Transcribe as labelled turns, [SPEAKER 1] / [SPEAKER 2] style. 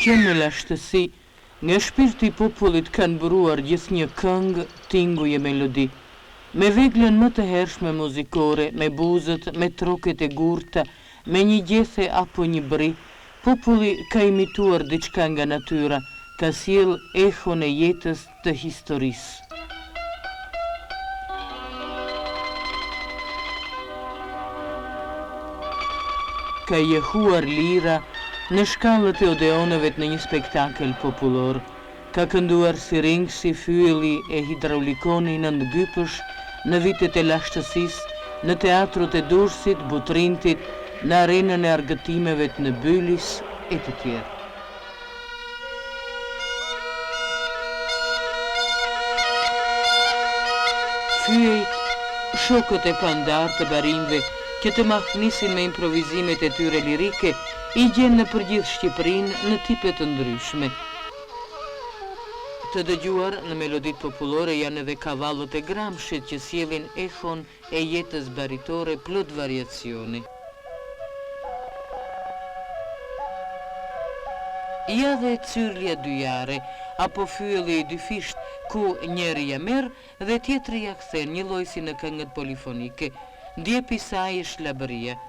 [SPEAKER 1] që në lashtësi, nga shpirti i popullit kanë bëruar gjithë një këngë, tinguj e melodi. Me veglën më të hershme muzikore, me buzët, me troket e gurta, me një gjethe apo një bri, populli ka imituar diçka nga natyra, ka sjell ehon e jetës të historisë. Ka jehuar lira në shkallët e odeonëve në një spektakël popullor, ka kënduar siringësi, fyeli e hidraulikoni në nëngypësh, në vitet e lashtësisë, në teatrot e Durrësit, Butrintit, në arenën e argëtimeve të në Bylis e të tjerë. Fyejt, shokët e pandar të barimve, që të mahnisin me improvizimet e tyre lirike, i gjenë në përgjithë Shqipërinë në tipe të ndryshme. Të dëgjuar në melodit popullore janë edhe kavallët e Gramshit që sjellin ehon e jetës baritore plot variacioni. Ja dhe cyrlja dyjare, apo fyelli i dyfisht, ku njeri ja merr dhe tjetri ja kthen, një lloj si në këngët polifonike, ndjepi saj e shlabëria.